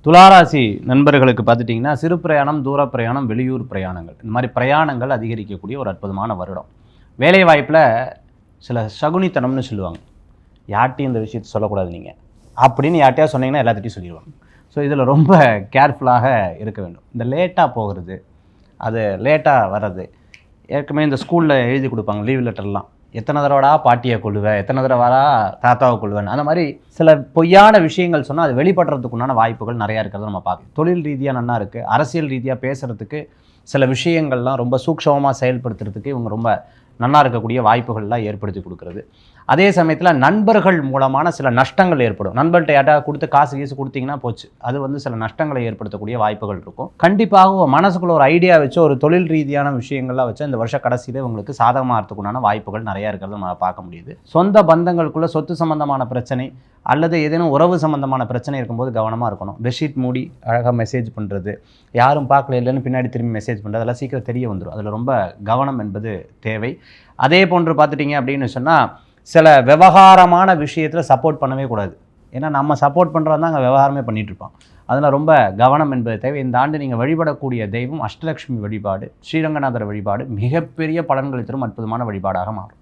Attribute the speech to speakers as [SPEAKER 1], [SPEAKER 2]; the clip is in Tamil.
[SPEAKER 1] துளாராசி நண்பர்களுக்கு பார்த்துட்டிங்கன்னா சிறு பிரயாணம், தூர பிரயாணம், வெளியூர் பிரயாணங்கள் இந்த மாதிரி பிரயாணங்கள் அதிகரிக்கக்கூடிய ஒரு அற்புதமான வருடம். வேலை வாய்ப்பில் சில சகுனித்தனம்னு சொல்லுவாங்க. யார்ட்டையும் இந்த விஷயத்தை சொல்லக்கூடாது நீங்கள் அப்படின்னு யார்ட்டையா சொன்னீங்கன்னா எல்லாத்திட்டையும் சொல்லிடுவாங்க. ஸோ இதில் ரொம்ப கேர்ஃபுல்லாக இருக்க வேண்டும். இந்த லேட்டாக போகிறது, அது லேட்டாக வர்றது, ஏற்கனவே இந்த ஸ்கூலில் எழுதி கொடுப்பாங்க லீவ் லெட்டர்லாம், எத்தனை தடவைடா பாட்டியை கொள்ளுவேன், எத்தனை தடவைடா தாத்தாவை கொள்ளுவேன், அந்த மாதிரி சில பொய்யான விஷயங்கள் சொன்னால் அது வெளிப்படுறதுக்குண்டான வாய்ப்புகள் நிறையா இருக்கிறத நம்ம பார்க்கலாம். தொழில் ரீதியாக நல்லா இருக்குது, அரசியல் ரீதியாக பேசுகிறதுக்கு சில விஷயங்கள்லாம் ரொம்ப சூக்ஷமமாக செயல்படுத்துறதுக்கு இவங்க ரொம்ப நல்லா இருக்கக்கூடிய வாய்ப்புகள்லாம் ஏற்படுத்தி கொடுக்குறது. அதே சமயத்தில் நண்பர்கள் மூலமான சில நஷ்டங்கள் ஏற்படும். நண்பர்கிட்ட யார்ட்டாவது கொடுத்து காசு கொடுத்தீங்கன்னா போச்சு, அது சில நஷ்டங்களை ஏற்படுத்தக்கூடிய வாய்ப்புகள் இருக்கும். கண்டிப்பாக மனசுக்குள்ள ஒரு ஐடியா வச்சு ஒரு தொழில் ரீதியான விஷயங்கள்லாம் வச்சு இந்த வருஷ கடைசியில் உங்களுக்கு சாதகமாகறதுக்குண்டான வாய்ப்புகள் நிறையா இருக்கிறத நம்ம பார்க்க முடியுது. சொந்த பந்தங்களுக்குள்ள சொத்து சம்பந்தமான பிரச்சனை அல்லது ஏதேனும் உறவு சம்பந்தமான பிரச்சனை இருக்கும்போது கவனமாக இருக்கணும். பெட்ஷீட் மூடி அழகாக மெசேஜ் பண்ணுறது, யாரும் பார்க்கல இல்லைன்னு பின்னாடி திரும்பி மெசேஜ் பண்ணுறது, அதெல்லாம் சீக்கிரம் தெரிய வந்துடும். அதில் ரொம்ப கவனம் என்பது தேவை. அதே போன்று பார்த்துட்டிங்க அப்படின்னு சொன்னால் சில விவகாரமான விஷயத்தில் சப்போர்ட் பண்ணவே கூடாது. ஏன்னா நம்ம சப்போர்ட் பண்ணுறது தான் அங்கே விவகாரமே பண்ணிகிட்ருப்போம். அதில் ரொம்ப கவனம் என்பது தேவை. இந்த ஆண்டு நீங்கள் வழிபடக்கூடிய தெய்வம் அஷ்டலட்சுமி வழிபாடு, ஸ்ரீரங்கநாதர் வழிபாடு மிகப்பெரிய பலன்களை தரும் அற்புதமான வழிபாடாக மாறும்.